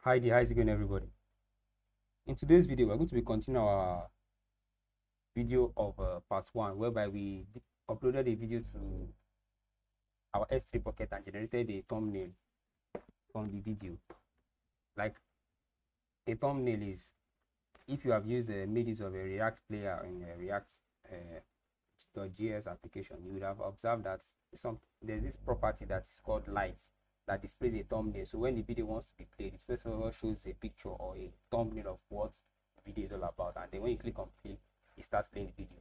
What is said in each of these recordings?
Hi there, how's it going, everybody? In today's video, we're going to be continuing our video of part 1, whereby we uploaded a video to our S3 bucket and generated a thumbnail from the video. Like, a thumbnail is, if you have used made use of a React player in a React.js application, you would have observed that there's this property that is called light that displays a thumbnail. So when the video wants to be played, it first of all shows a picture or a thumbnail of what the video is all about, and then when you click on play, it starts playing the video.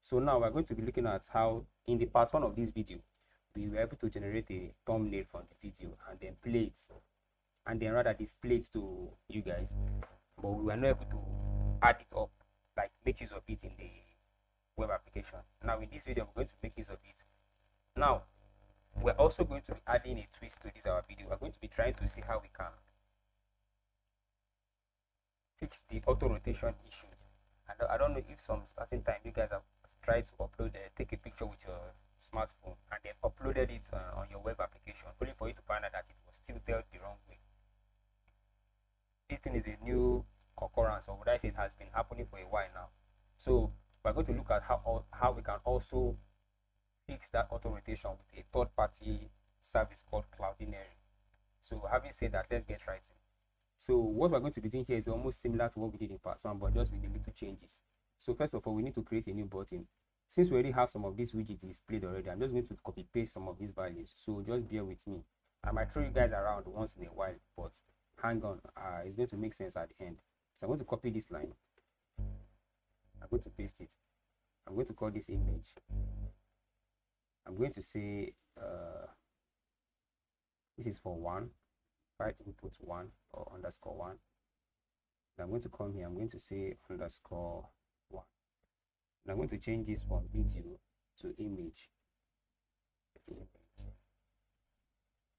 So now we're going to be looking at how in the part 1 of this video we were able to generate a thumbnail from the video and then play it, and then rather display it to you guys, but we were not able to add it up, like make use of it in the web application. Now in this video I'm going to make use of it. Now we're also going to be adding a twist to this our video. We're going to be trying to see how we can fix the auto rotation issues. And I don't know if some starting time you guys have tried to upload take a picture with your smartphone and then uploaded it on your web application, only for you to find out that it was tilted the wrong way. This thing is a new occurrence, or would I say it has been happening for a while now. So we're going to look at how we can also fix that auto rotation with a third-party service called Cloudinary. So having said that, let's get right in. So what we're going to be doing here is almost similar to what we did in part 1, but just with a little changes. So first of all, we need to create a new button. Since we already have some of this widget displayed already, I'm just going to copy paste some of these values. So just bear with me. I might throw you guys around once in a while, but hang on, it's going to make sense at the end. So I'm going to copy this line. I'm going to paste it. I'm going to call this image. I'm going to say this is for 1, file input 1 or underscore 1. And I'm going to come here, I'm going to say underscore 1. And I'm going to change this from video to image.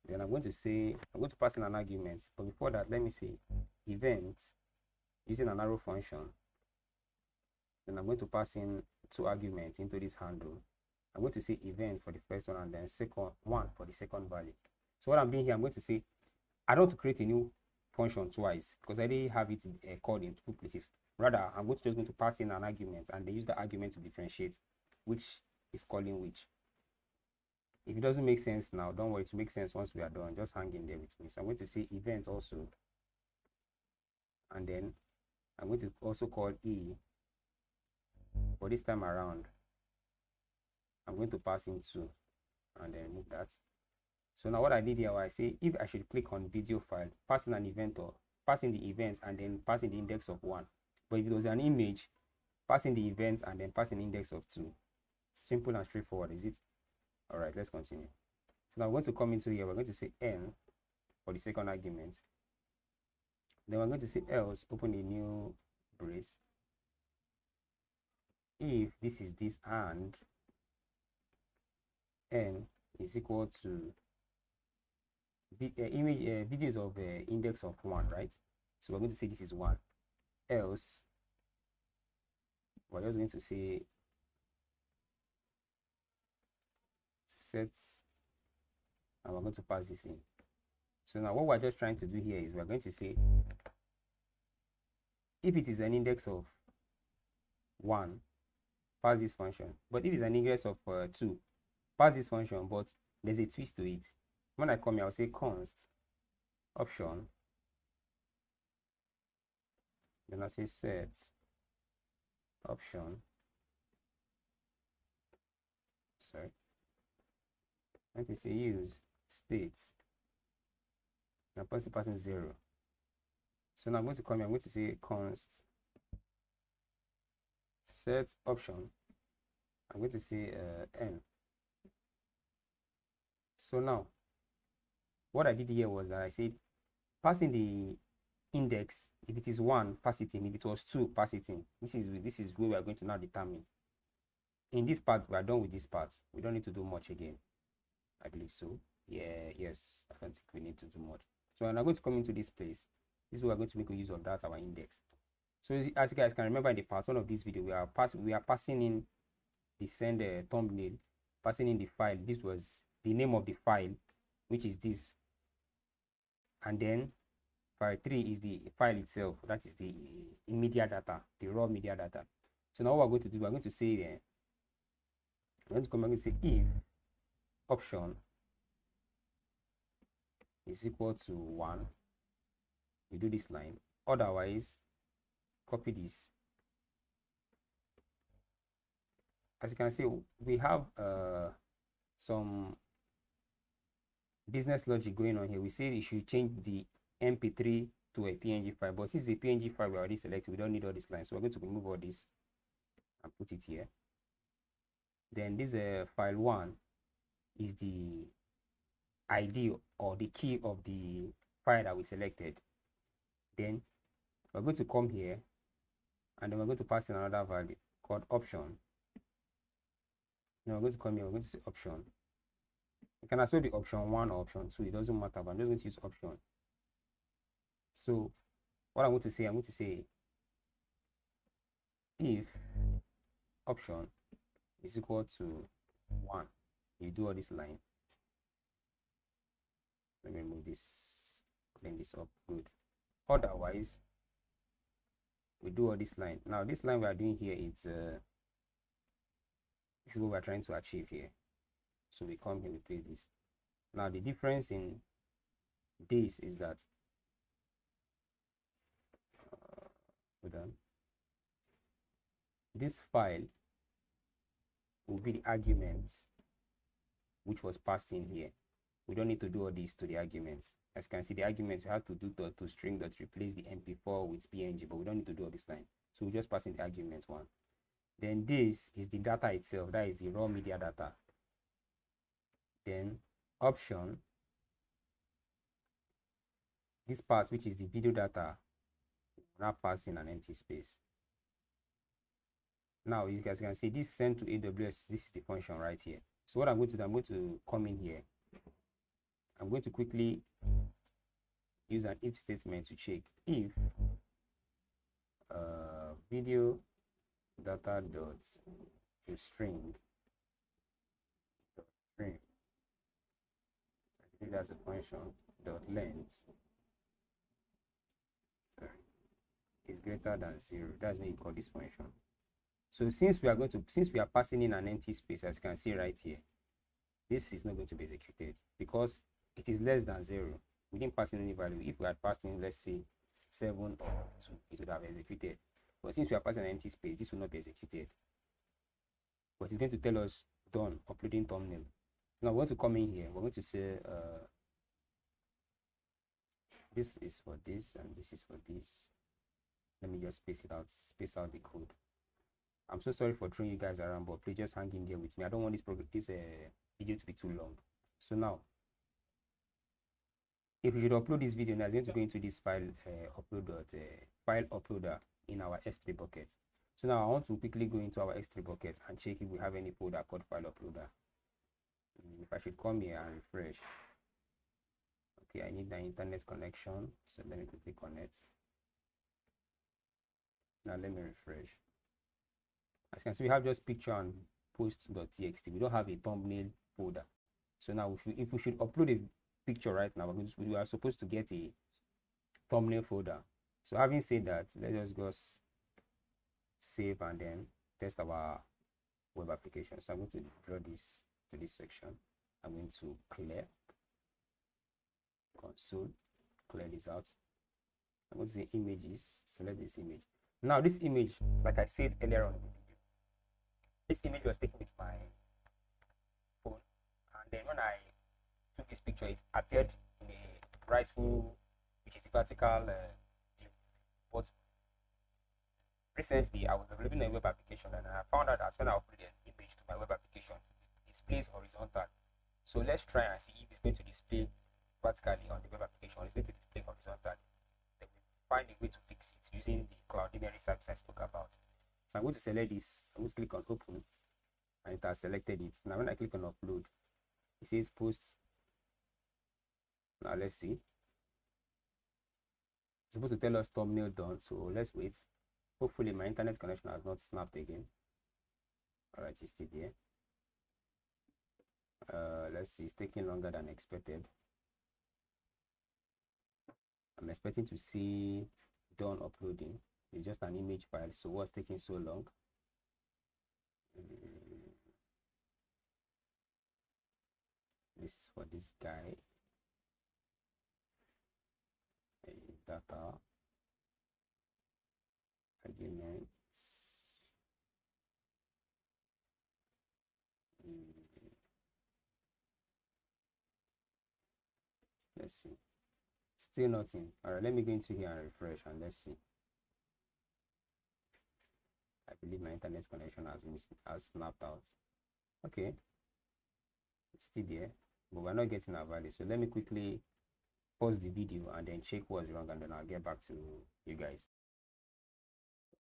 Then I'm going to pass in an argument, but before that, let me say event using an arrow function. Then I'm going to pass in 2 arguments into this handle. I'm going to say event for the first one and then second one for the second value. So what I'm doing here, I'm going to say I don't want to create a new function twice because I already have it called in 2 places. Rather, I'm just going to pass in an argument and then use the argument to differentiate which is calling which. If it doesn't make sense now, don't worry, to make sense once we are done. Just hang in there with me. So I'm going to say event also, and then I'm going to also call e. For this time around, I'm going to pass in 2 and then remove that. So now what I did here, I say if I should click on video file, pass in an event or pass in the event and then pass in the index of 1. But if it was an image, pass in the event and then pass in index of 2. Simple and straightforward, is it? All right, let's continue. So now I'm going to come into here. We're going to say n for the second argument. Then we're going to say else, open a new brace. If this is this and n is equal to videos of index of 1, right? So we're going to say this is 1. Else, we're just going to say sets, and we're going to pass this in. So now what we're just trying to do here is we're going to say if it is an index of 1, pass this function. But if it's an index of 2, pass this function, but there's a twist to it. When I come here, I'll say const option, then I say set option, sorry, and say use state, and passing 0. So now I'm going to come here, I'm going to say const set option, I'm going to say n. So now what I did here was that I said pass in the index. If it is 1, pass it in. If it was 2, pass it in. This is where we are going to now determine. In this part, we are done with this part. We don't need to do much again. I believe so. Yes, I don't think we need to do much. So I'm going to come into this place. This is where we're going to make use of that our index. So as you guys can remember, in the part 1 of this video, we are passing in the send thumbnail, passing in the file. This was the name of the file, which is this, and then File 3 is the file itself. That is the media data, the raw media data. So now what we're going to do, we're going to say there, we're going to come back and say if option is equal to 1, we do this line. Otherwise, copy this. As you can see, we have some business logic going on here. We say you should change the mp3 to a png file, but since it's a png file we already selected, we don't need all these lines, so we're going to remove all this and put it here. Then this file 1 is the ID or the key of the file that we selected. Then we're going to come here and then we're going to pass in another value called option. Now we're going to come here, we're going to say option. It can also be option 1 or option 2, it doesn't matter, but I'm just going to use option. So what I'm going to say if option is equal to 1, you do all this line. Let me remove this, clean this up, good. Otherwise, we do all this line. Now this line we are doing here, it's this is what we're trying to achieve here. So we come here, we play this. Now the difference in this is that hold on, this file will be the arguments which was passed in here. We don't need to do all this to the arguments. As you can see, the arguments we have to do to string that replace the mp4 with png, but we don't need to do all this line. So we just pass in the arguments 1. Then this is the data itself, that is the raw media data. Then option, this part which is the video data, now pass in an empty space. Now you guys can see this send to AWS, this is the function right here. So what I'm going to do, I'm going to come in here. I'm going to quickly use an if statement to check if video data dot a string I think that's a function dot length is greater than 0. That's what you call this function. So since we are passing in an empty space, as you can see right here, this is not going to be executed because it is less than 0. We didn't pass in any value. If we had passed in, let's say 7 or 2, it would have executed. But since we are passing an empty space, this will not be executed. But it's going to tell us done uploading thumbnail. Now we're going to come in here. We're going to say this is for this and this is for this. Let me just space out the code. I'm so sorry for throwing you guys around, but please just hang in there with me. I don't want this video to be too long. So now, if we should upload this video, now it's going to go into this file file uploader in our S3 bucket. So now I want to quickly go into our S3 bucket and check if we have any folder called file uploader. If I should come here and refresh. Okay, I need the internet connection, so let me quickly connect. Now let me refresh. As you can see, we have just picture and post.txt. We don't have a thumbnail folder. So now if we should upload a picture right now, we are supposed to get a thumbnail folder. So having said that, let's just save and then test our web application. So I'm going to draw this to this section. I'm going to clear console, clear this out. I'm going to say images, select this image. Now this image, like I said earlier on in the video, this image was taken with my phone, and then when I took this picture, it appeared in a rightful, which is the vertical view. But recently I was developing a web application and I found out that when I upload an image to my web application, it displays horizontal. So let's try and see if it's going to display vertically on the web application or it's going to display horizontally. Then we find a way to fix it using the Cloudinary service I spoke about. So I'm going to select this, I'm going to click on open, and it has selected it. Now when I click on upload, it says post. Now let's see. It's supposed to tell us thumbnail done, so let's wait. Hopefully my internet connection has not snapped again. Alright, it's still there. Let's see, it's taking longer than expected. I'm expecting to see done uploading. It's just an image file, so what's taking so long? This is for this guy. Data arguments. Let's see. Still nothing. All right, let me go into here and refresh and let's see. I believe my internet connection has snapped out. Okay, it's still there, but we're not getting our value. So let me quickly pause the video and then check what's wrong, and then I'll get back to you guys.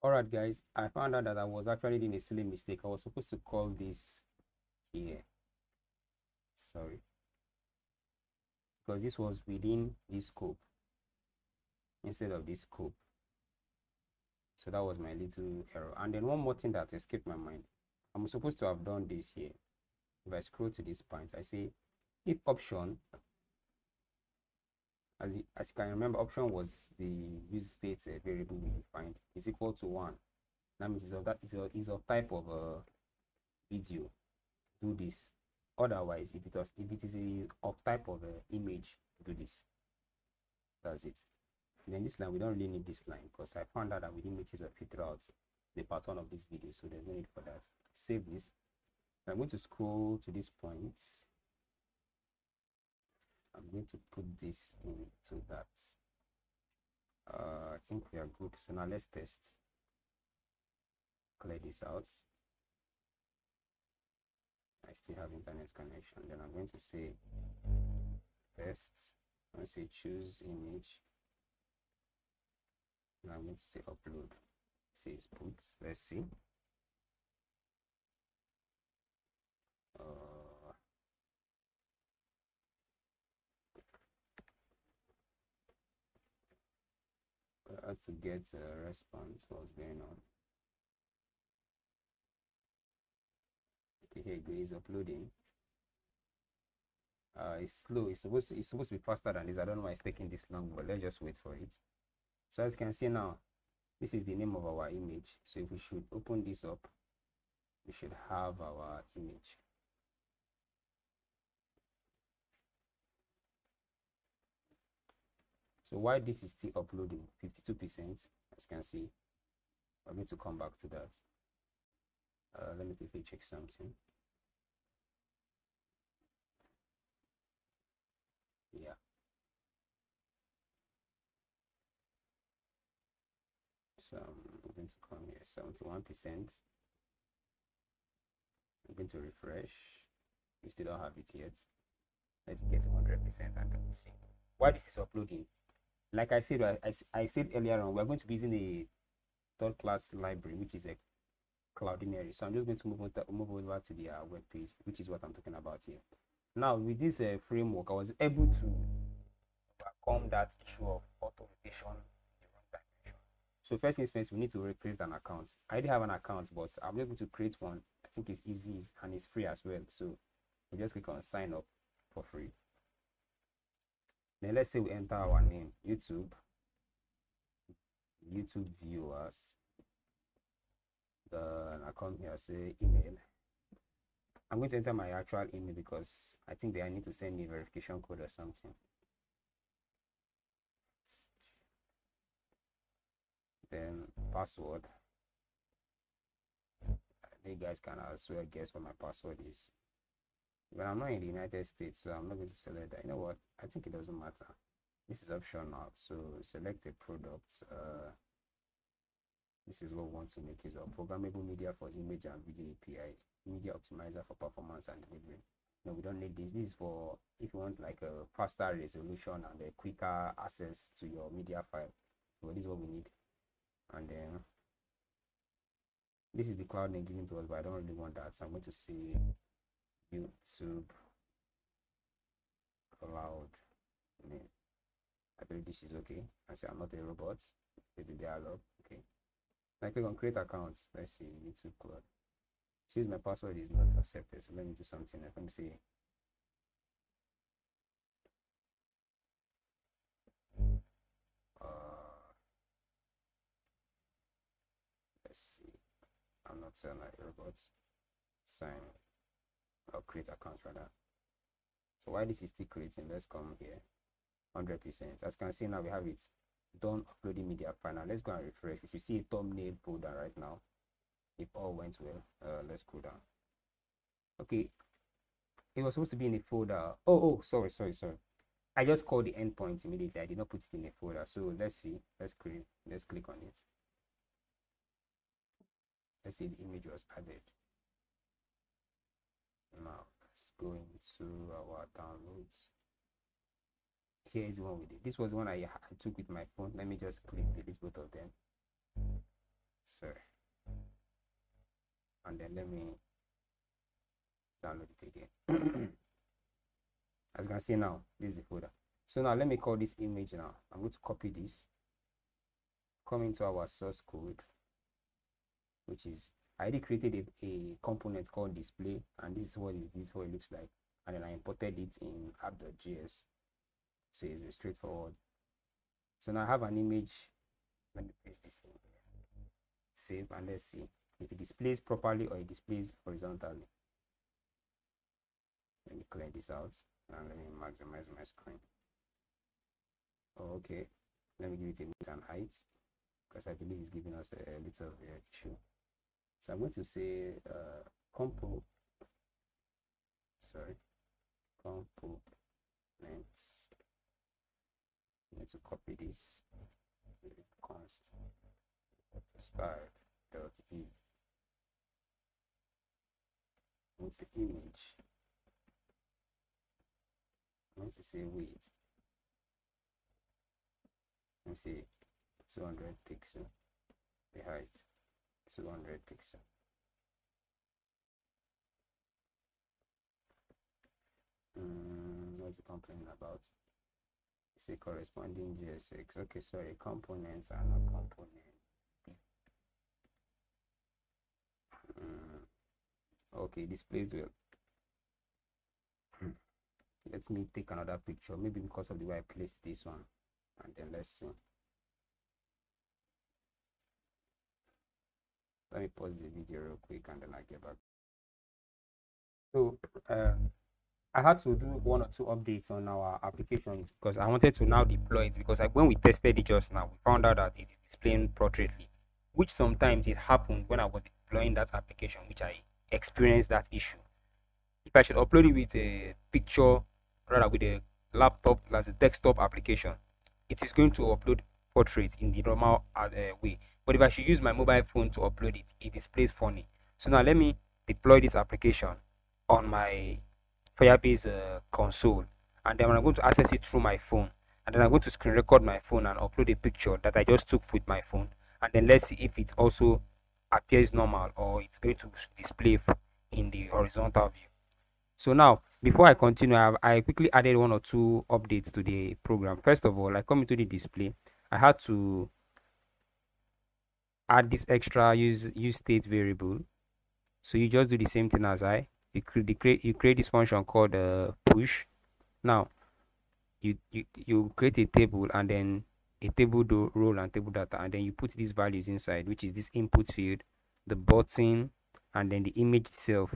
All right, guys, I found out that I was actually doing a silly mistake. I was supposed to call this here. Sorry, because this was within this scope instead of this scope. So that was my little error. And then one more thing that escaped my mind. I'm supposed to have done this here. If I scroll to this point, I say if option, as you can remember, option was the use state variable we defined, is equal to 1. That means is of type of video. Do this. Otherwise, if it is of type of image, do this. That's it. And then this line, we don't really need this line because I found out that with images of filter out the pattern of this video, so there's no need for that. Save this. I'm going to scroll to this point. I'm going to put this into that. I think we are good. So now let's test. Clear this out. I still have internet connection. Then I'm going to say tests. I'm going to say choose image. And I'm going to say upload. It says put. Let's see. I have to get a response. What's going on? Okay, here it goes. Uploading. It's slow. It's supposed to be faster than this. I don't know why it's taking this long, but let's just wait for it. So as you can see now, this is the name of our image. So if we should open this up, we should have our image. So while this is still uploading, 52%, as you can see, I'm going to come back to that. Let me quickly check something. Yeah. So I'm going to come here, 71%. I'm going to refresh. We still don't have it yet. Let's get 100% and then see. While this is uploading, like I said, I said earlier on, we're going to be using a third class library, which is a Cloudinary. So I'm just going to move over to the web page, which is what I'm talking about here. Now, with this framework, I was able to overcome that issue of auto rotation in the wrong dimension. So first things first, we need to create an account. I already have an account, but I'm able to create one. I think it's easy and it's free as well. So we just click on sign up for free. Then let's say we enter our name, YouTube viewers. Then I come here, say email. I'm going to enter my actual email because I think I need to send me a verification code or something. Then password. You guys can as well guess what my password is. But I'm not in the United States, so I'm not going to select that. You know what? I think it doesn't matter. This is optional. So select a product. This is what we want to make use of. Programmable media for image and video API. Media optimizer for performance and delivery. No, we don't need this. This is for if you want like a faster resolution and a quicker access to your media file. So this is what we need. And then this is the cloud name given to us, but I don't really want that. So I'm going to say YouTube cloud name. I believe this is okay. I say I'm not a robot. With the dialog. Okay. I click on create account. Let's see YouTube cloud. Since my password is not accepted, so let me do something. Let me see. not robot sign or create account rather. So while this is still creating, let's come here 100%. As you can see now, we have it done uploading media file. Now let's go and refresh. You should see a thumbnail folder right now if all went well. Let's scroll down. Okay, it was supposed to be in a folder. Oh, sorry. I just called the endpoint immediately. I did not put it in a folder. So let's see. Let's click on it. Let's see if the image was added. Now let's go into our downloads. Here is the one we did. This was the one I took with my phone. Let me just click delete both of them. Sorry. And then let me download it again. As you can see now, this is the folder. So now let me call this image now. I'm going to copy this, come into our source code, which is I already created a component called display, and this is what it looks like. And then I imported it in app.js. So it's straightforward. So now I have an image. Let me paste this in here. Save, and let's see if it displays properly or it displays horizontally. Let me clear this out and let me maximize my screen. Okay, let me give it a width and height because I believe it's giving us a little issue. So I'm going to say components. I'm going to copy this const style.div. What's the image? I'm going to say width. Let me say 200 pixel. The height 200 pixel. What's the component about? Say corresponding JSX. Okay, sorry, components are not components. Okay, displays well. Let me take another picture, maybe because of the way I placed this one, and then let's see. Let me pause the video real quick and then I get back. So I had to do 1 or 2 updates on our application because I wanted to now deploy it, because when we tested it just now, we found out that it is displaying portraitly, which sometimes it happened when I was deploying that application, which I experienced that issue. If I should upload it with a picture, rather with a laptop as a desktop application, it is going to upload portrait in the normal way. But if I should use my mobile phone to upload it, it displays funny. So now let me deploy this application on my Firebase console, and then I'm going to access it through my phone, and then I'm going to screen record my phone and upload a picture that I just took with my phone, and then let's see if it also appears normal or it's going to display in the horizontal view. So now before I continue, I quickly added 1 or 2 updates to the program. First of all, I come into the display. I had to add this extra use state variable. So you just do the same thing as you create this function called push. Now you create a table, and then a table role and table data, and then you put these values inside, which is this input field, the button, and then the image itself.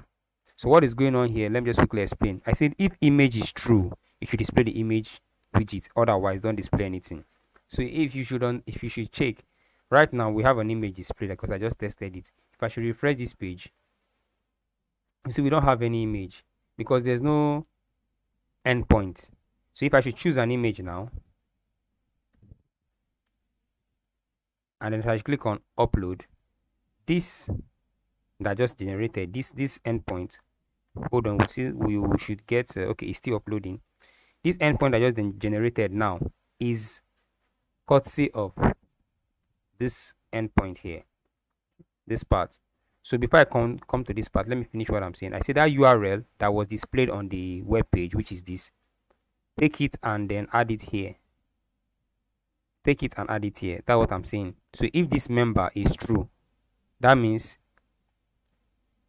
So what is going on here? Let me just quickly explain. I said if image is true, it should display the image widget, otherwise don't display anything. So if you should check right now, we have an image display because I just tested it. If I should refresh this page, you see we don't have any image because there's no endpoint. So if I should choose an image now, and then if I click on upload, this that just generated this endpoint, hold on, we should get okay, it's still uploading. This endpoint that just generated now is courtesy of this endpoint here, this part. So before I come to this part, let me finish what I'm saying. I said that URL that was displayed on the web page, which is this, take it and then add it here. Take it and add it here. That's what I'm saying. So if this member is true, that means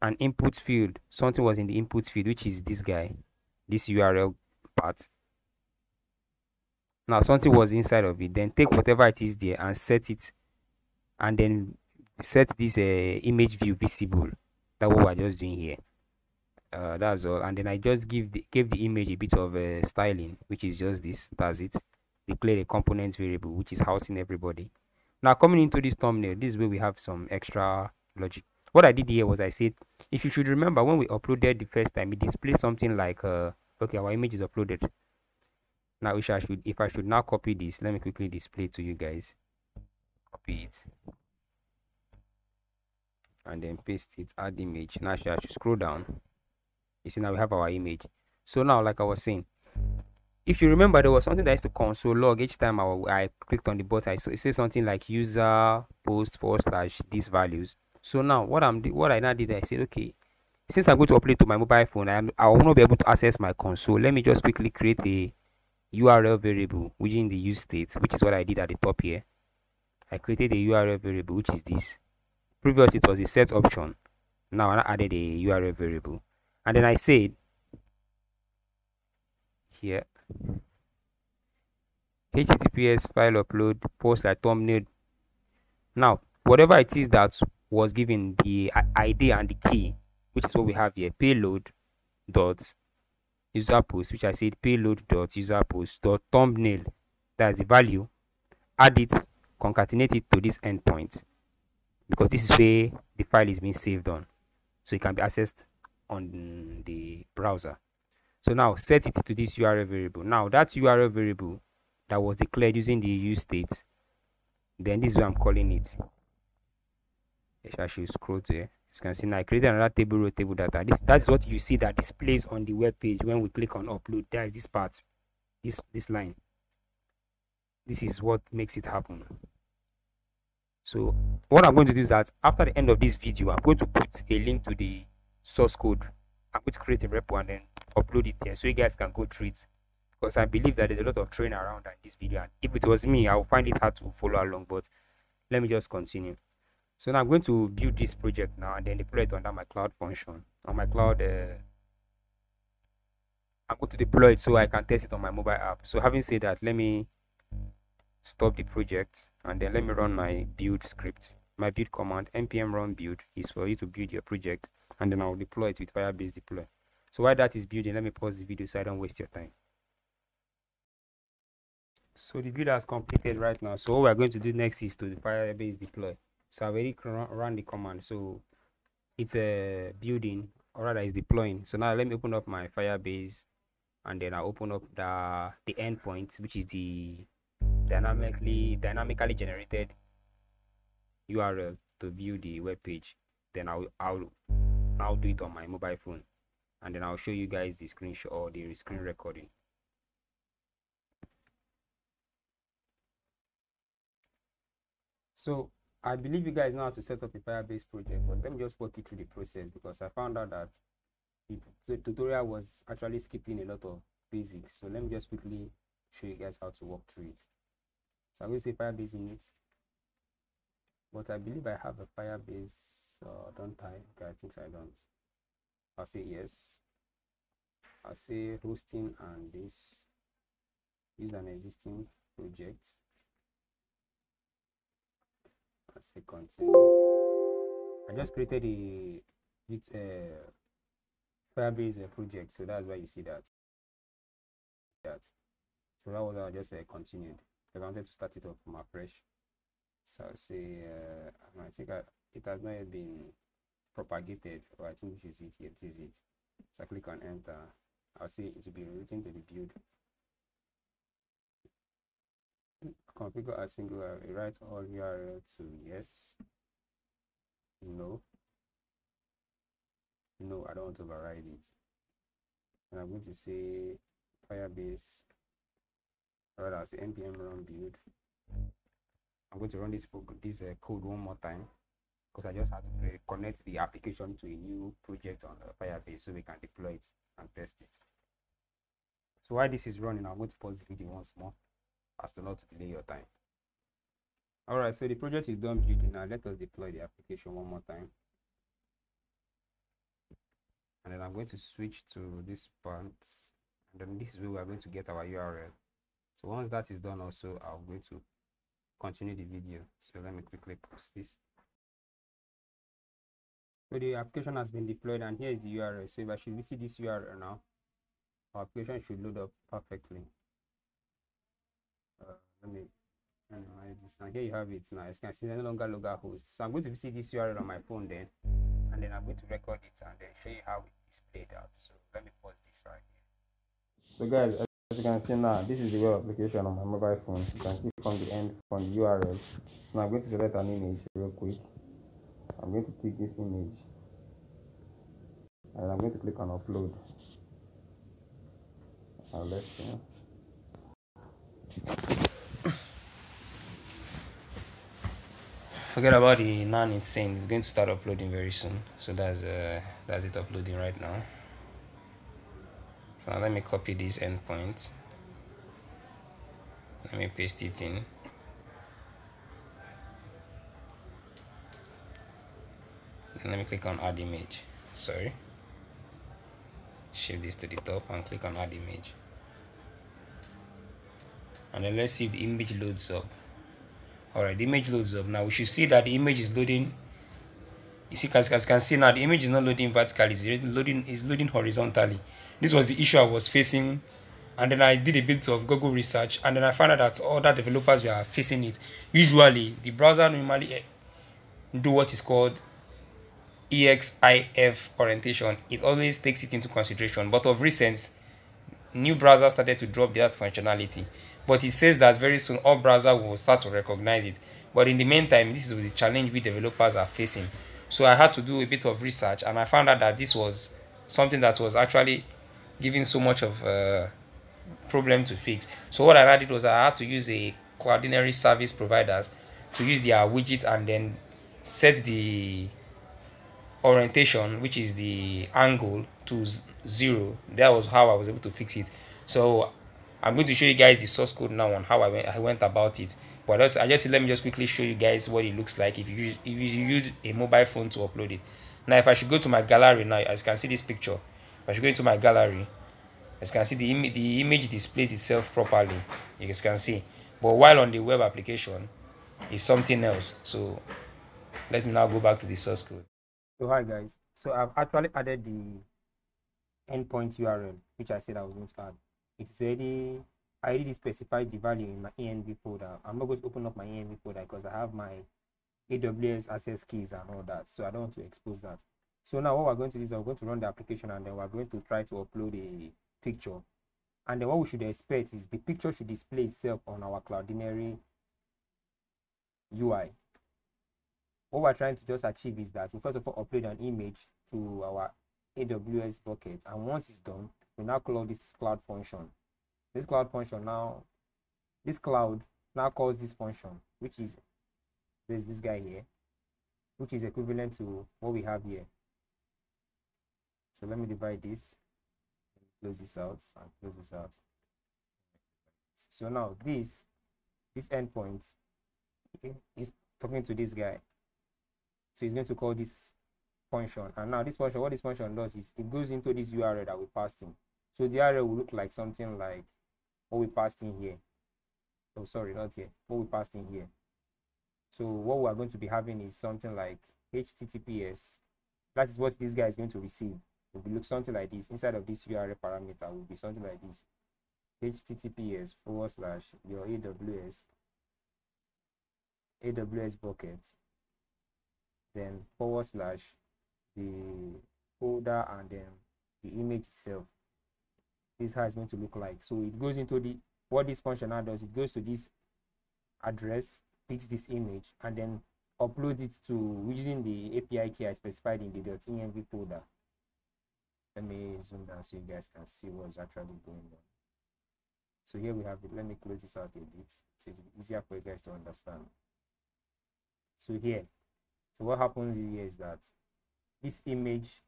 an input field, something was in the input field, which is this guy, this URL part. Now something was inside of it. Then take whatever it is there and set it, and then set this image view visible. That's what we're just doing here. That's all. And then I just gave the image a bit of styling, which is just this. That's it. Declare a component variable, which is housing everybody. Now coming into this thumbnail, this is where we have some extra logic. What I did here was I said, if you should remember when we uploaded the first time, it displayed something like okay, our image is uploaded. Now if I should now copy this, let me quickly display to you guys. Copy it and then paste it, add image. Now I should scroll down. You see, now we have our image. So now, like I was saying, if you remember, there was something that used to console log each time I clicked on the button. It says something like user post / these values. So now what I now did, I said, okay, since I'm going to upload to my mobile phone, I will not be able to access my console. Let me just quickly create a URL variable within the use state, which is what I did at the top here. I created a URL variable, which is this. Previously it was a set option. Now I added a URL variable, and then I said here https file upload post like thumbnail. Now whatever it is that was given the ID and the key, which is what we have here, payload dot user post, which I said payload dot user post dot thumbnail, that's the value. Add it, concatenate it to this endpoint, because this is where the file is being saved on, so it can be accessed on the browser. So now set it to this URL variable. Now that URL variable that was declared using the use state, then this is what I'm calling it. I should scroll to here. As you can see now, I created another table row table data. That's what you see that displays on the web page when we click on upload. There is this part, this line. This is what makes it happen. So what I'm going to do is that after the end of this video, I'm going to put a link to the source code. I'm going to create a repo and then upload it there so you guys can go through it, because I believe that there's a lot of training around in this video, and if it was me, I would find it hard to follow along. But let me just continue. So now I'm going to build this project now and then deploy it under my cloud function. On my cloud, I'm going to deploy it so I can test it on my mobile app. So having said that, let me stop the project and then let me run my build script. My build command npm run build is for you to build your project, and then I'll deploy it with Firebase deploy. So while that is building, let me pause the video so I don't waste your time. So the build has completed right now. So what we're going to do next is to the Firebase deploy. So I've already run the command, so it's a building, or rather it's deploying. So now let me open up my Firebase, and then I'll open up the endpoint, which is the dynamically generated URL to view the web page. Then I'll do it on my mobile phone, and then I'll show you guys the screenshot or the screen recording. So I believe you guys know how to set up a Firebase project, but let me just walk you through the process, because I found out that the tutorial was actually skipping a lot of basics. So let me just quickly show you guys how to walk through it. So I'm going to say Firebase init, but I believe I have a Firebase, don't I? Okay, I think I don't. I'll say yes. I'll say hosting and this. Use an existing project. I'll say continue. I just created a Firebase project, so that's why you see that. So that was I just continued, because I wanted to start it off from afresh. So I'll say I think it has not yet been propagated, or I think this is it. It is it. So I click on enter. I'll say it will be written to the build. Configure a single URL. Write all URL to yes. No, I don't want to override it. And I'm going to say Firebase, rather I'll say npm run build. I'm going to run this code one more time, because I just have to connect the application to a new project on Firebase so we can deploy it and test it. So while this is running, I'm going to pause the video once more as to not to delay your time. Alright, so the project is done building. Now let us deploy the application one more time. And then I'm going to switch to this part, and then this is where we are going to get our URL. So once that is done also, I'm going to continue the video. So let me quickly post this. So the application has been deployed, and here is the URL. So if I should visit this URL now, our application should load up perfectly. Let me minimize this. And here you have it now. As you can see, no longer local host. So I'm going to visit this URL on my phone then, and then I'm going to record it and then show you how it displayed out. So let me pause this right here. So guys, as you can see now, this is the web application on my mobile phone. You can see from the end, from the URL. Now I'm going to select an image real quick. I'm going to click this image, and I'm going to click on upload. Let's see. Forget about the none, it's saying it's going to start uploading very soon. So that's it uploading right now. So now let me copy this endpoint. Let me paste it in. And let me click on add image. Sorry. Shift this to the top and click on add image. And then let's see if the image loads up. Alright, the image loads up. Now we should see that the image is loading. You see, as you can see now, the image is not loading vertically, it's loading horizontally. This was the issue I was facing, and then I did a bit of Google research, and then I found out that other developers were facing it. Usually, the browser normally do what is called EXIF orientation. It always takes it into consideration, but of recent, new browsers started to drop that functionality. But it says that very soon all browsers will start to recognize it. But in the meantime, this is the challenge we developers are facing. So I had to do a bit of research, and I found out that this was something that was actually giving so much of problem to fix. So what I did was I had to use a Cloudinary service providers to use their widget and then set the orientation, which is the angle, to 0. That was how I was able to fix it. So I'm going to show you guys the source code now on how I went about it. But also, let me just quickly show you guys what it looks like if you use a mobile phone to upload it. Now if I should go to my gallery now, as you can see this picture, if I should go into my gallery, as you can see the image displays itself properly, you guys can see. But while on the web application, it's something else. So let me now go back to the source code. So hi guys, so I've actually added the endpoint URL which I said I was going to add. It is already, I already specified the value in my env folder. I'm not going to open up my env folder because I have my AWS access keys and all that, so I don't want to expose that. So now what we're going to do is we're going to run the application, and then we're going to try to upload a picture, and then what we should expect is the picture should display itself on our Cloudinary UI. What we're trying to just achieve is that we first of all upload an image to our AWS bucket, and once it's done, we now call this cloud function. This cloud function now, this cloud now calls this function, which is there's this guy here, which is equivalent to what we have here. So let me divide this, close this out, and close this out. So now this endpoint, okay, is talking to this guy. So he's going to call this function, and now this function, what this function does is it goes into this URL that we passed in. So the URL will look like something like what we passed in here. Oh, sorry, not here. What we passed in here. So what we are going to be having is something like HTTPS. That is what this guy is going to receive. It will look something like this. Inside of this URL parameter will be something like this: HTTPS / your AWS bucket, then / the folder and then the image itself. This is how it's going to look like. So it goes into the, what this function now does, it goes to this address, picks this image, and then upload it to using the API key I specified in the .env folder. Let me zoom down so you guys can see what's actually going on. So here we have it. Let me close this out a bit so it'll be easier for you guys to understand. So here, so what happens here is that this image,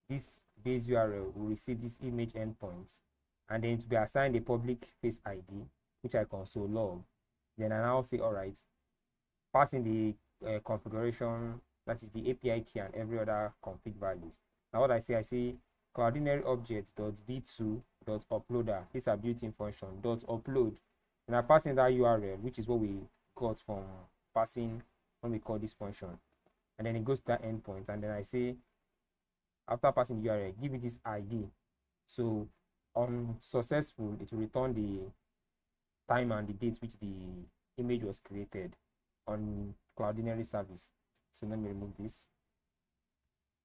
this base URL will receive this image endpoint, and then to be assigned a public face ID, which I console log. Then I now say, all right, passing the configuration, that is the API key and every other config values. Now what I say Cloudinary object.v2.uploader, these are built-in function, .upload, and I pass in that URL, which is what we got from passing when we call this function, and then it goes to that endpoint, and then I say, after passing the URL, give it this ID. So on successful, it will return the time and the date which the image was created on Cloudinary service. So let me remove this.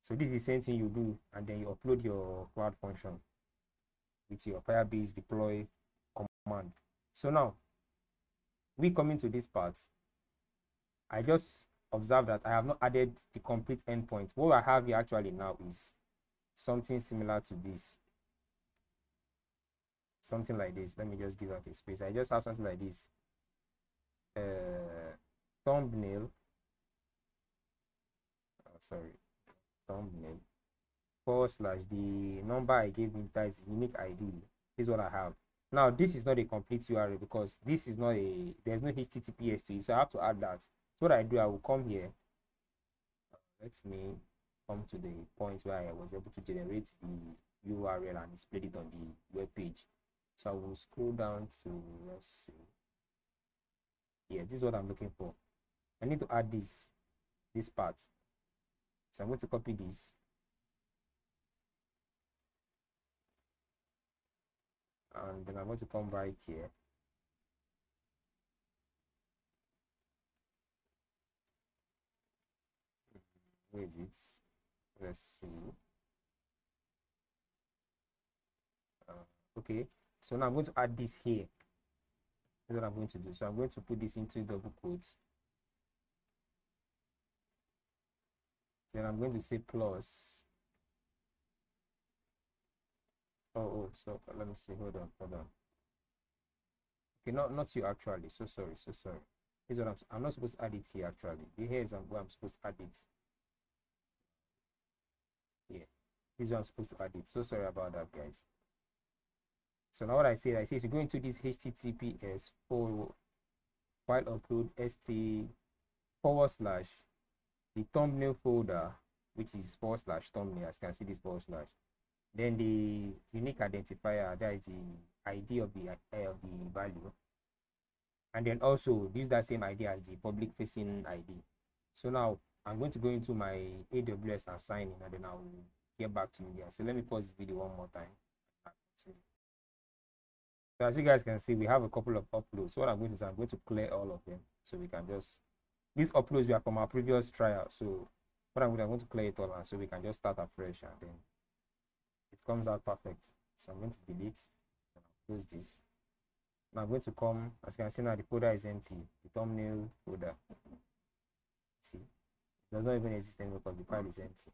So this is the same thing you do, and then you upload your cloud function with your Firebase deploy command. So now we come into this part. I just observe that I have not added the complete endpoint. What I have here actually now is something similar to this. Something like this. Let me just give out a space. I just have something like this. Thumbnail. Thumbnail / the number I gave him, that is unique ID. This is what I have. Now this is not a complete URL because this is not there's no HTTPS to it, so I have to add that. So what I do, I will come here. Let me come to the point where I was able to generate the URL and display it on the web page. So I will scroll down to, let's see. Yeah, this is what I'm looking for. I need to add this part. So I'm going to copy this. And then I'm going to come right here. Where is it? Let's see. Okay, so now I'm going to add this here. That's what I'm going to do. So I'm going to put this into double quotes. Then I'm going to say plus. So let me see. Hold on. Okay, not you actually. So sorry. This is what I'm not supposed to add it here actually. Here is where I'm supposed to add it. Yeah, this is where I'm supposed to add it. So sorry about that, guys. So now what I say is you go into this HTTPS for file upload S3 / the thumbnail folder, which is / thumbnail, as you can see this / then the unique identifier, that is the ID of the value, and then also use that same ID as the public facing ID. So now I'm going to go into my AWS and sign in, and then I'll get back to you guys. So let me pause the video one more time. So as you guys can see, we have a couple of uploads. So what I'm going to do is I'm going to clear all of them, so we can just, these uploads were from our previous trial. So what I'm going to clear it all, and so we can just start afresh, and then it comes out perfect. So I'm going to delete and I'll close this. Now I'm going to come, as you can see now, the folder is empty. The thumbnail folder, see, it does not even exist anymore because the file is empty.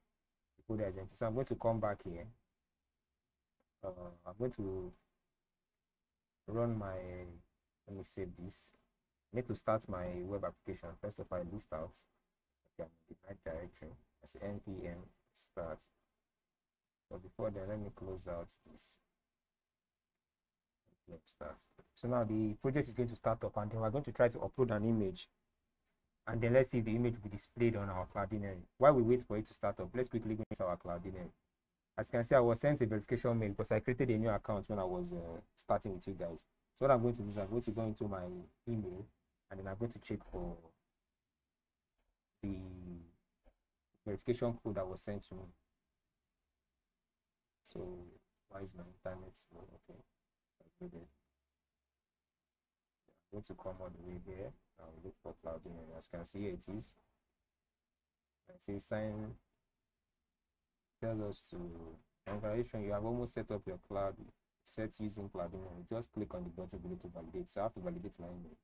The folder is empty. So I'm going to come back here. I'm going to run my, let me save this. I need to start my web application. First of all, I list out. Okay, in the right directory. I say npm start. But before then, let me close out this. Start. So now the project is going to start up, and then we're going to try to upload an image, and then let's see if the image will be displayed on our Cloudinary. While we wait for it to start up, let's quickly go into our Cloudinary. As you can see, I was sent a verification mail because I created a new account when I was starting with you guys. So what I'm going to do is I'm going to go into my email, and then I'm going to check for the verification code that was sent to me. So why is my internet slow? Okay, I'm going to come all the way here and look for Cloudinary. As you can see, here it is. I say sign. Tells us to, congratulations, you have almost set up your cloud set using Cloudinary. Just click on the button below to validate. So I have to validate my email,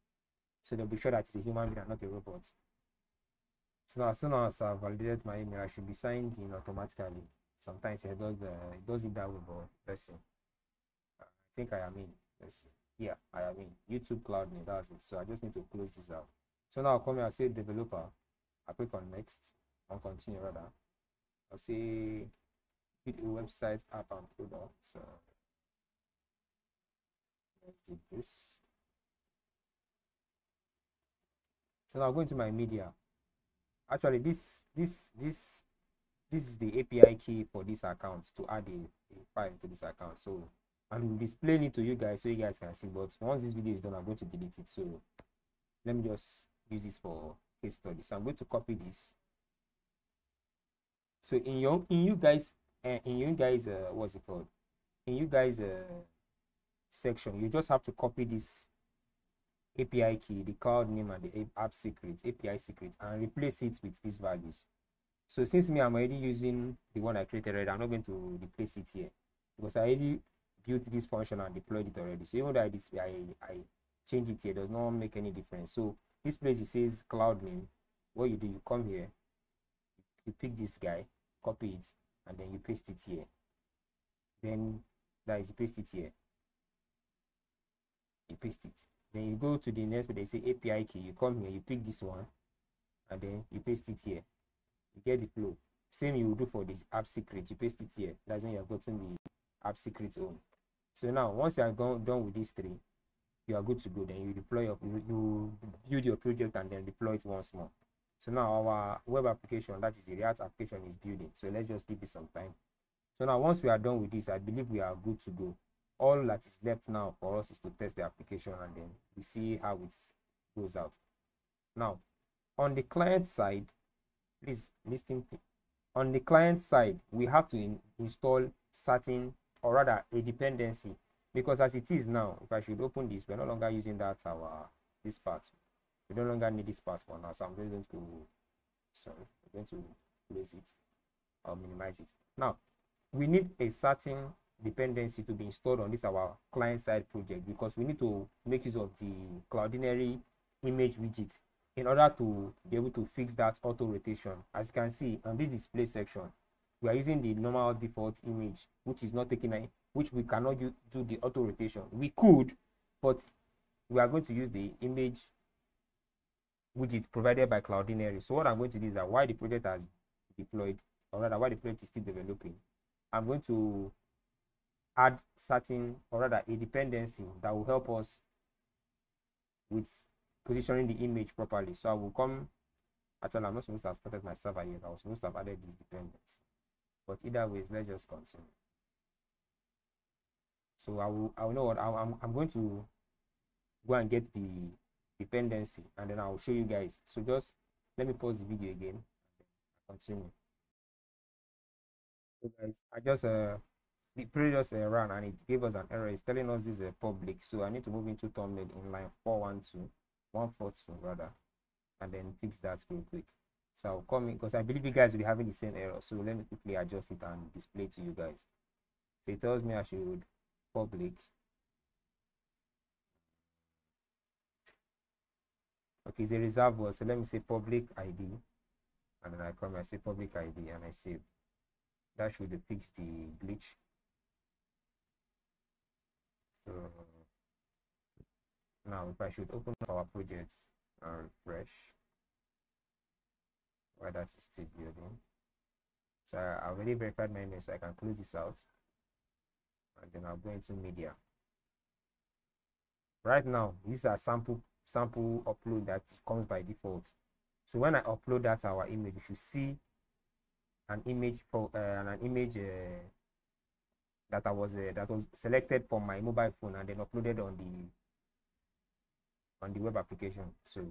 so they'll be sure that it's a human being and not a robot. So now, as soon as I validated my email, I should be signed in automatically. Sometimes it does it that way, but let's see. I think I am in. Let's see. Yeah, I am in YouTube Cloud Name. That's it. So I just need to close this out. So now I'll come here, I'll say developer. I click on next, on continue rather. I'll say video website app and products. Let's do this. So now I'll go into my media. Actually, this is the API key for this account to add a file to this account. So I'm displaying it to you guys so you guys can see. But once this video is done, I'm going to delete it. So let me just use this for case study. So I'm going to copy this. So in you guys what's it called? In you guys section, you just have to copy this API key, the cloud name, and the app secret, API secret, and replace it with these values. So since I'm already using the one I created already, I'm not going to replace it here because I already built this function and deployed it already. So even though I change it here, it does not make any difference. So this place it says cloud name. What you do, you come here, you pick this guy, copy it, and then you paste it here. Then that is, you paste it here. You paste it. Then you go to the next where they say API key. You come here, you pick this one, and then you paste it here. You get the flow. Same you will do for this app secret. You paste it here. That's when you have gotten the app secret on. So now once you are done with these three, you are good to go. Then you deploy you build your project and then deploy it once more. So now our web application, that is the React application, is building. So let's just give it some time. So now once we are done with this, I believe we are good to go. All that is left now for us is to test the application and then we see how it goes out. Now on the client side, please listen. On the client side, we have to install certain, or rather a dependency, because as it is now, if I should open this, we're no longer using that this part. We no longer need this part for now. So I'm going to close it or minimize it. Now we need a certain dependency to be installed on this our client side project, because we need to make use of the Cloudinary image widget in order to be able to fix that auto rotation. As you can see on the display section, we are using the normal default image, which is not taking which we cannot do the auto rotation. We could, but we are going to use the image widget provided by Cloudinary. So what I'm going to do is that while the project has deployed, or rather while the project is still developing, I'm going to add certain, or rather a dependency that will help us with positioning the image properly. So I will come, actually I'm not supposed to have started my server yet. I was supposed to have added this dependency, but either way, let's just continue. So I will know what I'm going to go and get the dependency and then I'll show you guys. So just let me pause the video again and continue. So guys, I just the previous ran and it gave us an error. It's telling us this is public, so I need to move into thumbnail in line 142 rather, and then fix that real quick. So I'll come in because I believe you guys will be having the same error. So let me quickly adjust it and display to you guys. So it tells me I should public. Okay, it's a reserved word. So let me say public ID, and then I come and say public ID and I save. That should fix the glitch. So now if I should open up our projects and refresh while that is still building. So I already verified my email, so I can close this out and then I'll go into media. Right now, these are sample upload that comes by default. So when I upload that our image, you should see an image for that was selected from my mobile phone and then uploaded on the web application. So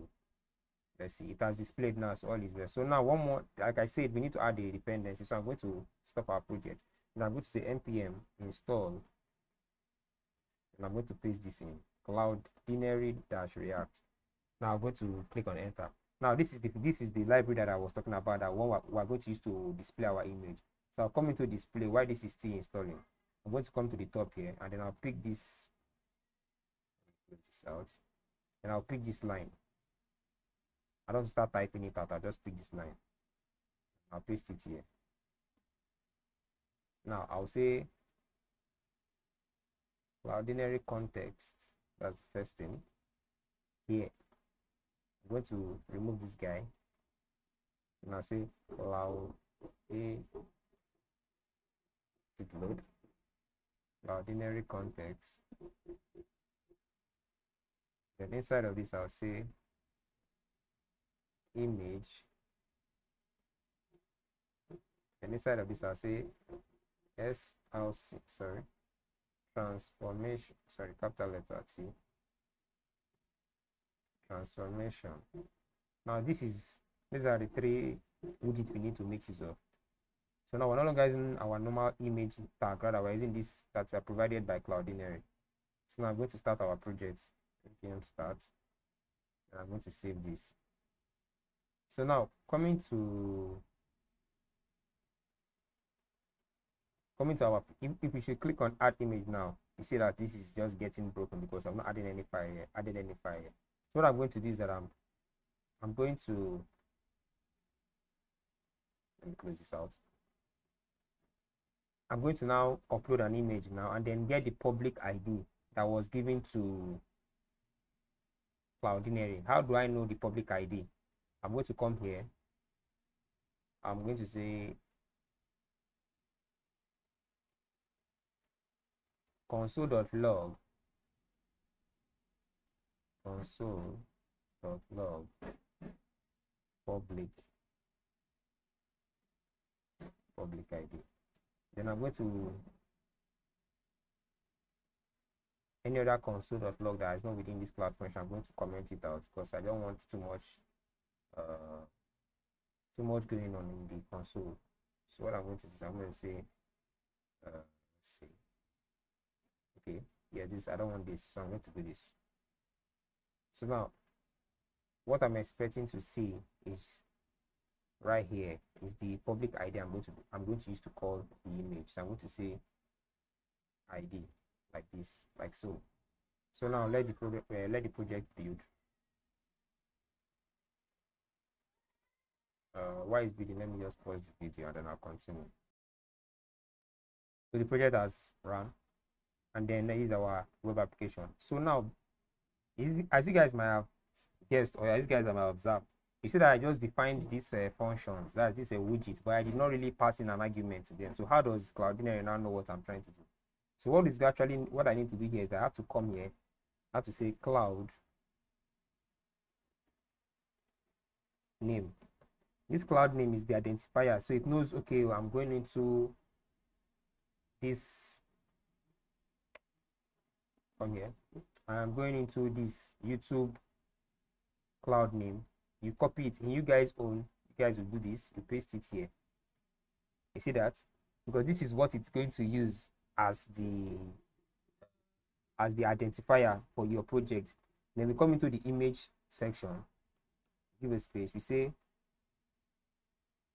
let's see, it has displayed now, so all is well. So now one more, like I said, we need to add a dependency. So I'm going to stop our project and I'm going to say npm install, and I'm going to paste this in Cloudinary-React. Now I'm going to click on enter. Now this is the library that I was talking about, that one we're going to use to display our image. So I'll come into display while this is still installing. I'm going to come to the top here and then I'll pick this out and I'll pick this line. I don't start typing it out, I'll just pick this line. I'll paste it here. Now I'll say Cloudinary context, that's the first thing. Here, I'm going to remove this guy and I'll say cloud load Cloudinary context. Then inside of this I'll say image, and inside of this I'll say SLC, transformation, capital letter T, transformation. Now these are the 3 widgets we need to make use of. So now we're no longer using our normal image tag, rather we're using this that were provided by Cloudinary. So now I'm going to start our project. npm start, and I'm going to save this. So now coming to our, if we should click on add image now, you see that this is just getting broken because I'm not adding any file here, So what I'm going to do is that I'm going to, let me close this out. I'm going to now upload an image now and then get the public ID that was given to Cloudinary. How do I know the public ID? I'm going to come here. I'm going to say console.log public ID. Then I'm going to any other console.log that is not within this cloud function. I'm going to comment it out because I don't want too much going on in the console. So what I'm going to do is I'm going to say let's see. Okay, yeah, this, I don't want this, so I'm going to do this. So now what I'm expecting to see is right here is the public ID I'm going to use to call the image. So I'm going to say ID like this, like so. So now let the project build. Why is building? Let me just pause the video and then I'll continue. So the project has run, and then there is our web application. So now, as you guys might have guessed, or as you guys might have observed, you see that I just defined these functions, that's this widget, but I did not really pass in an argument to them. So how does Cloudinary now know what I'm trying to do? So what I need to do here is I have to come here, I have to say cloud name. This cloud name is the identifier, so it knows, okay, I'm going into this from here. I'm going into this YouTube cloud name. You copy it in you guys will do this, you paste it here. You see that? Because this is what it's going to use as the identifier for your project. Then we come into the image section, give a space, we say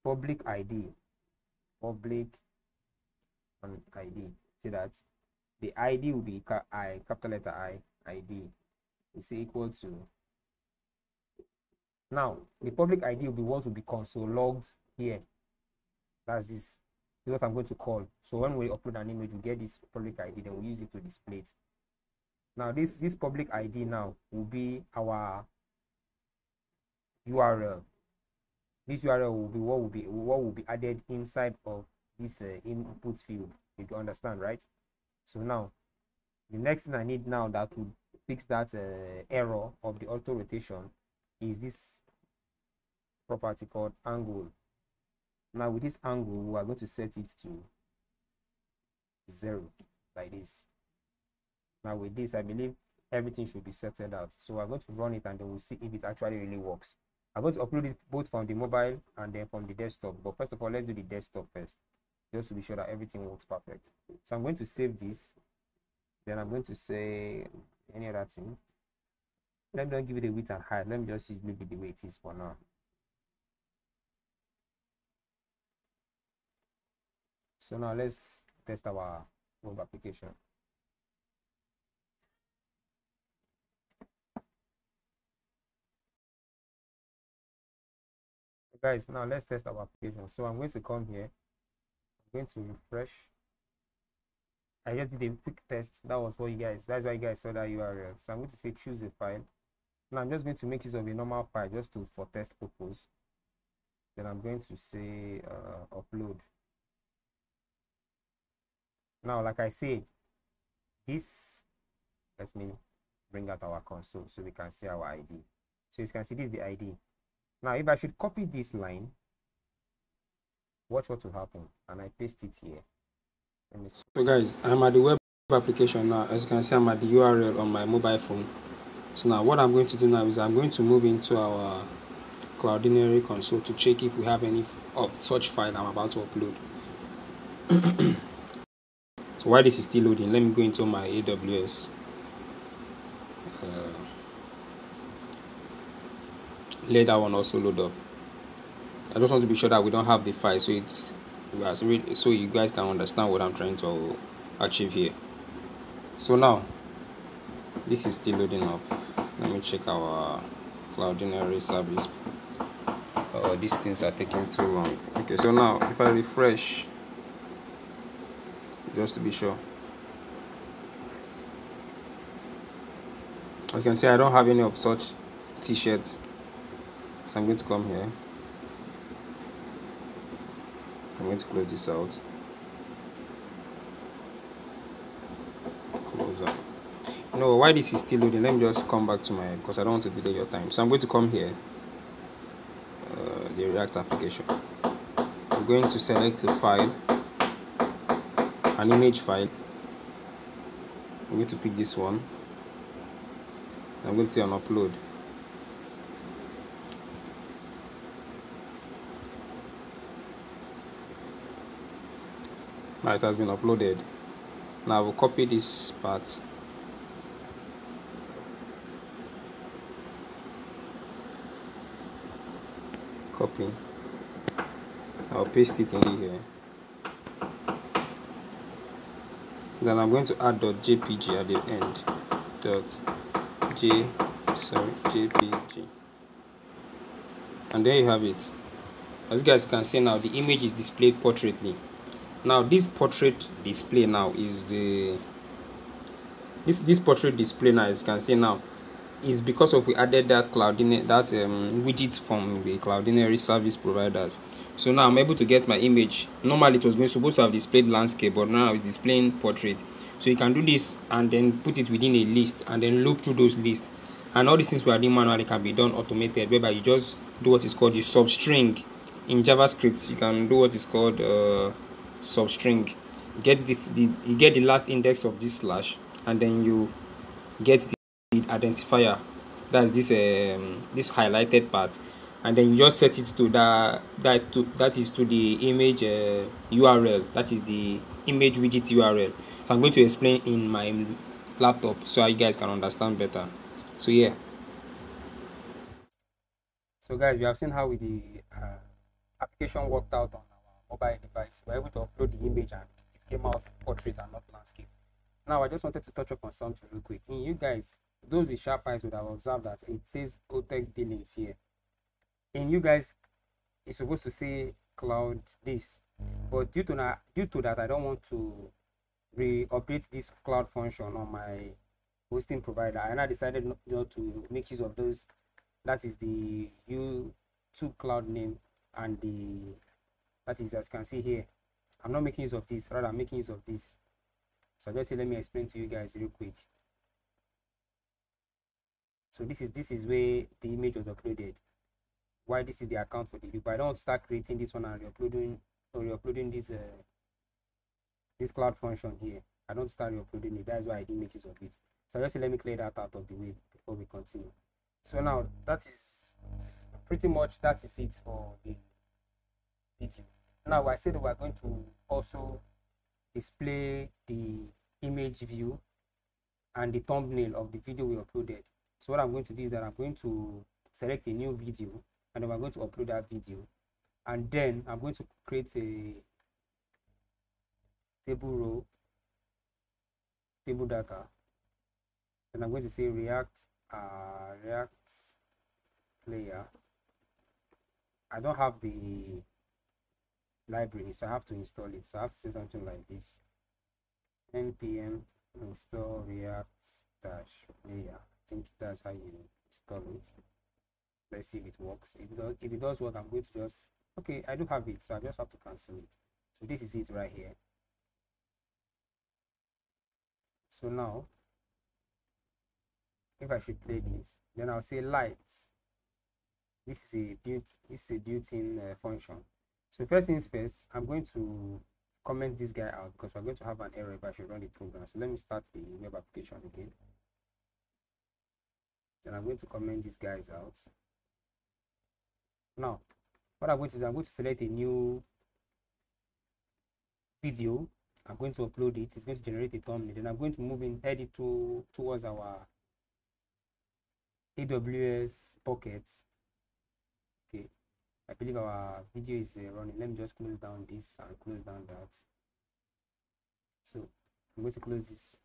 public ID, see that the ID will be capital letter I, ID, we say equal to. Now the public ID will be what will be console logged here. That's this is what I'm going to call. So when we upload an image, we get this public ID, then we use it to display it. Now this public ID now will be our URL. This URL will be what will be added inside of this input field. You can understand, right? So now the next thing I need now that will fix that error of the auto rotation is this property called angle. Now with this angle, we are going to set it to 0 like this. Now with this, I believe everything should be settled out. So we're going to run it and then we'll see if it actually really works. I'm going to upload it both from the mobile and then from the desktop. But first of all, let's do the desktop first, just to be sure that everything works perfect. So I'm going to save this. Then I'm going to say any other thing. Let me not give it a width and height. Let me just use maybe the way it is for now. So now let's test our web application. Guys, now let's test our application. So I'm going to come here, I'm going to refresh. I just did a quick test. That's why you guys saw that URL. So I'm going to say choose a file. Now I'm just going to make use of a normal file just for test purpose. Then I'm going to say upload. Now, like I said, let me bring out our console so we can see our ID. So you can see this is the ID. Now, if I should copy this line, watch what will happen, and I paste it here. So guys, I'm at the web application now. As you can see, I'm at the URL on my mobile phone. So now what I'm going to do now is I'm going to move into our Cloudinary console to check if we have any of such file I'm about to upload. So while this is still loading, let me go into my AWS. Let that one also load up. I just want to be sure that we don't have the file, so so you guys can understand what I'm trying to achieve here. So now this is still loading up. Let me check our Cloudinary service. These things are taking too long. Okay, so now if I refresh, just to be sure, as you can see, I don't have any of such t-shirts, so I'm going to come here. I'm going to close this out. Close out. No, why this is still loading, let me just come back to because I don't want to delay your time. So I'm going to come here, the React application. I'm going to select a file, an image file. I'm going to pick this one. I'm going to say on upload. Now it has been uploaded. Now I will copy this part. Copy. I'll paste it in here. Then I'm going to add .jpg at the end. .jpg. And there you have it. As you guys can see now, the image is displayed portraitly. Now this portrait display now is this portrait display now, as you can see now, is because of we added that widget from the Cloudinary service providers. So now I'm able to get my image. Normally it was supposed to have displayed landscape, but now it's displaying portrait. So you can do this and then put it within a list and then loop through those lists. And all these things we are doing manually can be done automated, whereby you just do what is called the substring. In JavaScript, you can do what is called substring. You get the last index of this slash, and then you get the identifier. That's this this highlighted part, and then you just set it to that is to the image URL. That is the image widget URL. So I'm going to explain in my laptop so you guys can understand better. So yeah. So guys, we have seen how the application worked out on our mobile device. We're able to upload the image and it came out portrait and not landscape. Now I just wanted to touch upon something real quick. In you guys, those with sharp eyes would have observed that it says OTech Billings here. In you guys, it's supposed to say cloud this, but due to that, I don't want to re-update this cloud function on my hosting provider, and I decided not to make use of those. That is the U2 cloud name, and that is, as you can see here, I'm not making use of this, rather I'm making use of this. So just say, let me explain to you guys real quick. So this is where the image was uploaded. Why this is the account for the people. I don't want to start creating this one and re-uploading this cloud function here. I don't start re-uploading it. That's why I didn't make use of it. So just say, let me clear that out of the way before we continue. So now that is pretty much it for the video. Now I said we're going to also display the image view and the thumbnail of the video we uploaded. So what I'm going to do is that I'm going to select a new video, and then we're going to upload that video, and then I'm going to create a table data. Then I'm going to say React player. I don't have the library, so I have to install it. So I have to say something like this: npm install react-player. I think that's how you install it. Let's see if it works. If it does work, I'm going to just, okay, I do have it, so I just have to cancel it. So this is it right here. So now if I should play this, then I'll say lights. This is a built-in function. So first things first, I'm going to comment this guy out because we're going to have an error if I should run the program. So let me start the web application again. Then I'm going to comment these guys out. Now, what I'm going to do, I'm going to select a new video. I'm going to upload it. It's going to generate a thumbnail. Then I'm going to move in, head it towards our AWS pockets. Okay, I believe our video is running. Let me just close down this and close down that. So I'm going to close this.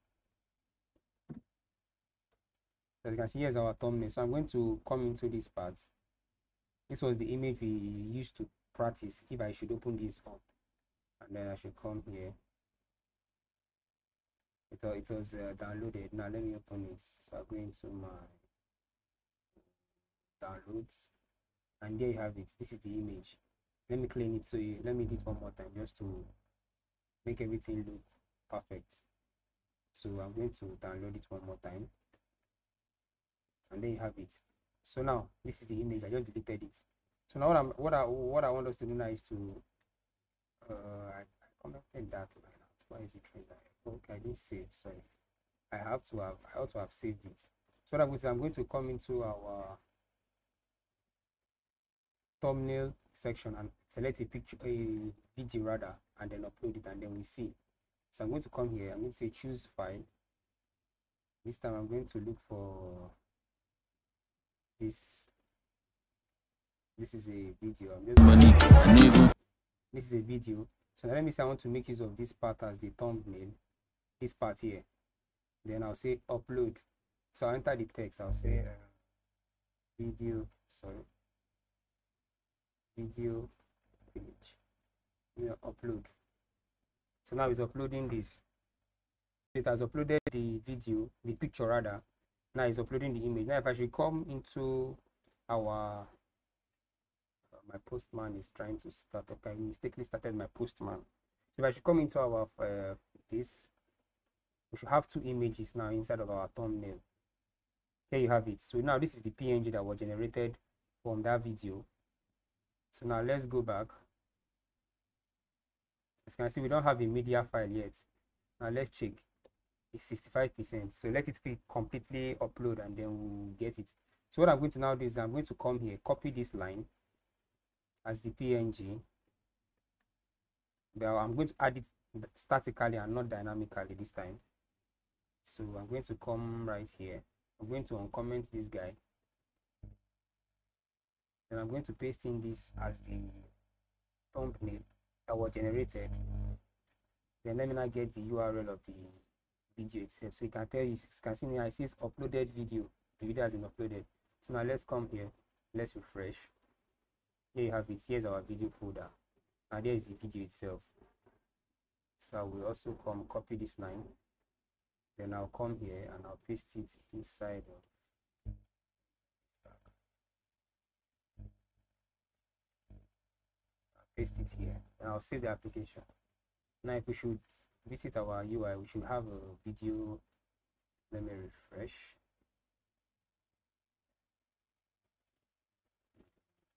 As you can see, here's our thumbnail. So I'm going to come into this part. This was the image we used to practice. If I should open this up, and then I should come here. It was downloaded. Now let me open it. So I'm going to my downloads, and there you have it. This is the image. Let me clean it. So let me do it one more time just to make everything look perfect. So I'm going to download it one more time, and there you have it. So now this is the image. I just deleted it. So now what I want us to do now is to I commented that line out. Why is it trying that? Okay, I didn't save. Sorry, I ought to have saved it. So what I'm going to come into our thumbnail section and select a video rather, and then upload it, and then we see. So I'm going to come here. I'm going to say choose file. This time I'm going to look for this. This is a video. This is a video. So now let me say I want to make use of this part as the thumbnail. This part here. Then I'll say upload. So I'll enter the text. I'll say video. Sorry. Video page. Upload. So now it's uploading this. It has uploaded the video, the picture rather. Now it's uploading the image. Now if I should come into our my postman is trying to start. Okay, I mistakenly started my postman. So if I should come into our this, we should have two images now inside of our thumbnail. Here you have it. So now this is the PNG that was generated from that video. So now let's go back. As you can see, we don't have a media file yet. Now let's check. It's 65%. So let it be completely upload, and then we'll get it. So what I'm going to now do is I'm going to come here, copy this line as the PNG. But I'm going to add it statically and not dynamically this time. So I'm going to come right here. I'm going to uncomment this guy. And I'm going to paste in this as the thumbnail that was generated. Then let me now get the URL of the video itself. So you can tell, you can see here it says uploaded video. The video has been uploaded. So now let's come here. Let's refresh. Here you have it. Here's our video folder. Now there is the video itself. So I will also come copy this line. Then I'll come here and I'll paste it inside of paste it here, and I'll save the application. Now if we should visit our UI, we should have a video. Let me refresh.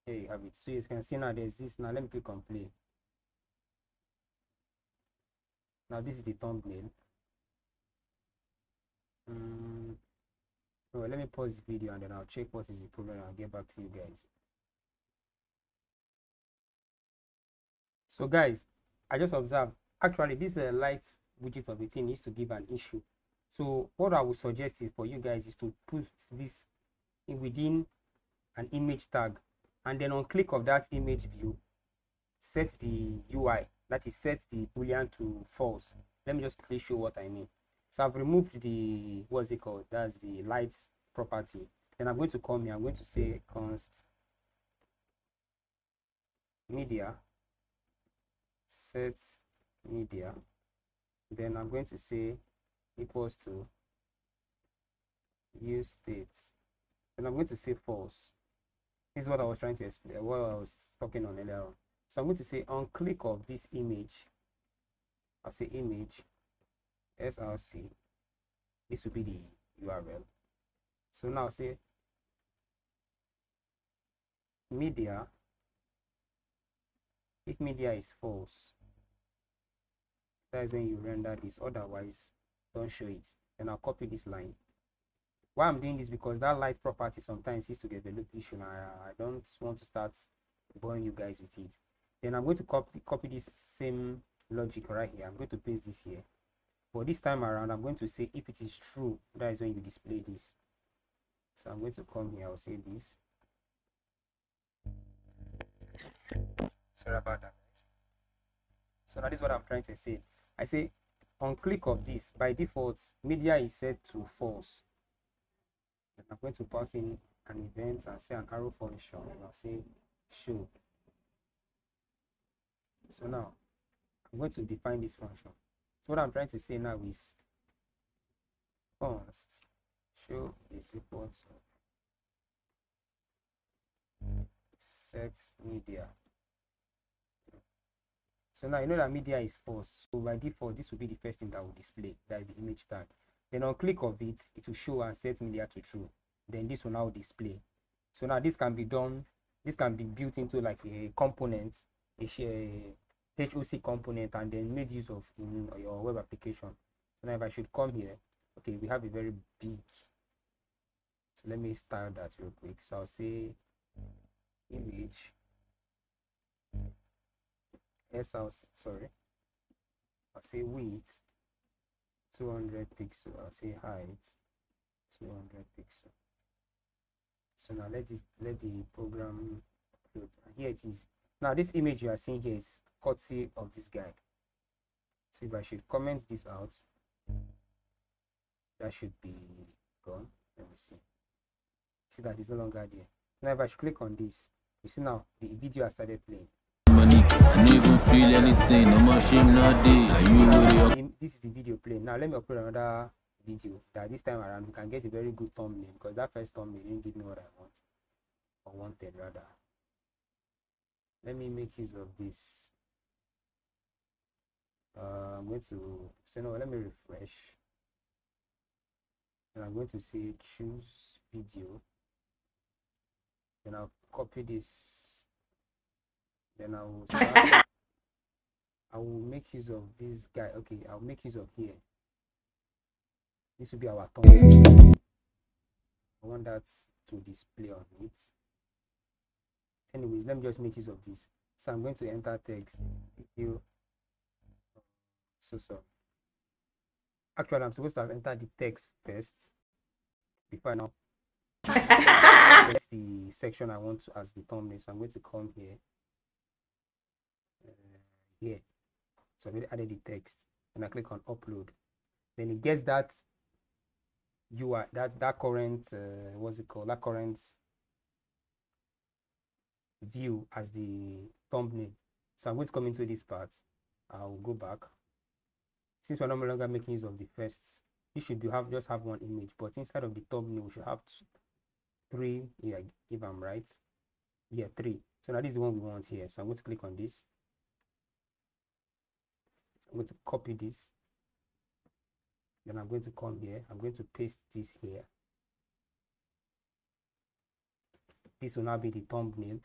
Here you have it. So you can see now there's this. Now let me click on play. Now this is the thumbnail. Well, let me pause the video and then I'll check what is the problem and I'll get back to you guys. So guys, I just observed actually this light widget of the thing needs to give an issue. So what I would suggest is for you guys is to put this within an image tag, and then on click of that image view, set the UI, that is set the boolean to false. Let me just quickly show what I mean. So I've removed the, what's it called, that's the lights property. Then I'm going to come here, I'm going to say const media, set media, then I'm going to say equals to use state, and I'm going to say false. This is what I was trying to explain, what I was talking on earlier on. So I'm going to say on click of this image, I'll say image src, this will be the URL. So now say media, if media is false, that is when you render this, otherwise don't show it. Then I'll copy this line. Why I'm doing this, because that light property sometimes used to develop issue, and I don't want to start boring you guys with it. Then I'm going to copy this same logic right here. I'm going to paste this here. But this time around, I'm going to say if it is true, that is when you display this. So I'm going to come here. I'll say this. Sorry about that, guys. So now this is what I'm trying to say. I say on click of this, by default, media is set to false. Then I'm going to pass in an event and say an arrow function, and I'll say show. So now I'm going to define this function. So what I'm trying to say now is const show is equal to set media. So now you know that media is false. So by default, this will be the first thing that will display. That is the image tag. Then on click of it, it will show and set media to true. Then this will now display. So now this can be done. This can be built into like a component, a HOC component, and then made use of in your web application. So now if I should come here, okay, we have a very big. So let me style that real quick. So I'll say image. Yes, I'll say width 200 pixel. I'll say height 200 pixel. So now let the program upload. Here it is. Now this image you are seeing here is courtesy of this guy. So if I should comment this out, that should be gone. Let me see. See that it's no longer there. Now if I should click on this, you see now the video has started playing. I don't even feel anything. No more shame, no day. Are you really? This is the video playing. Now let me upload another video that this time around we can get a very good thumbnail, because that first thumbnail didn't give me what I want, or wanted rather. Let me make use of this. I'm going to say no. Let me refresh, and I'm going to say choose video. Then I'll copy this. Then I will start. I will make use of this guy. Okay, I'll make use of here. This will be our thumbnail. I want that to display on it. Anyways, let me just make use of this. So I'm going to enter text video. So actually I'm supposed to have entered the text first before now. That's the section I want to as the thumbnail. So I'm going to come here. Here. So I added the text and I click on upload. Then it gets that UI, that current what's it called? That current view as the thumbnail. So I'm going to come into this part. I'll go back. Since we're no longer making use of the first, you should just have one image, but inside of the thumbnail we should have three. Yeah, if I'm right. Yeah, 3. So now this is the one we want here. So I'm going to click on this. I'm going to copy this. Then I'm going to come here. I'm going to paste this here. This will now be the thumbnail.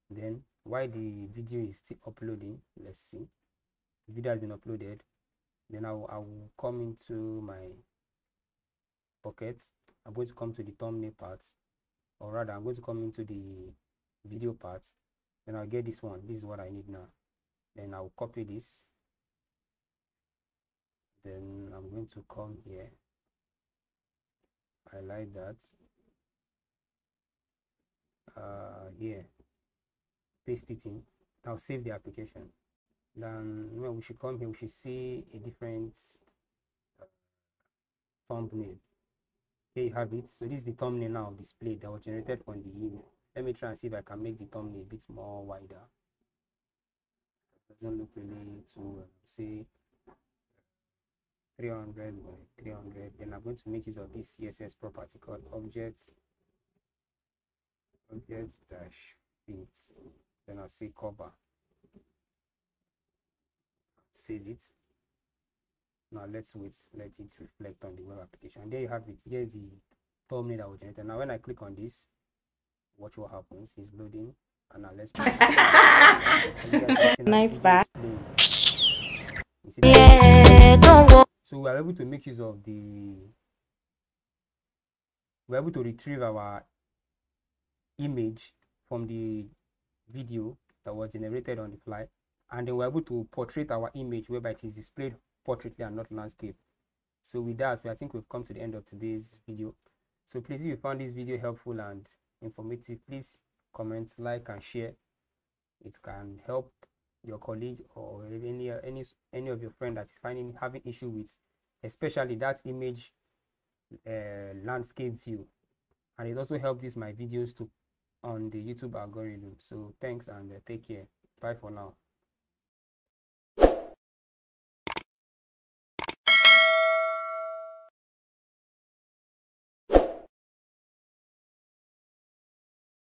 Then while the video is still uploading, let's see. The video has been uploaded. Then I will come into my pocket. I'm going to come to the thumbnail part, or rather I'm going to come into the video part. Then I'll get this one. This is what I need now. Then I'll copy this. Then I'm going to come here, highlight that, here, paste it in. Now save the application. Then when we should come here, we should see a different thumbnail. Here you have it. So this is the thumbnail now displayed that was generated from the email. Let me try and see if I can make the thumbnail a bit more wider. It doesn't look really too say 300 by 300. Then I'm going to make use of this CSS property called object dash fit. Then I'll say cover. Save it. Now let's wait, let it reflect on the web application. And there you have it. Here's the thumbnail that was generated. Now when I click on this, watch what happens. It's loading, and now let's play. Nights back. Yeah, don't go. So we are able to make use of we're able to retrieve our image from the video that was generated on the fly, and then we're able to portrait our image whereby it is displayed portraitly and not landscape. So with that, I think we've come to the end of today's video. So please, if you found this video helpful and informative, please comment, like, and share. It can help your colleague or any of your friends that is having issue with, especially that image landscape view. And it also helps my videos to on the YouTube algorithm. So thanks and take care. Bye for now.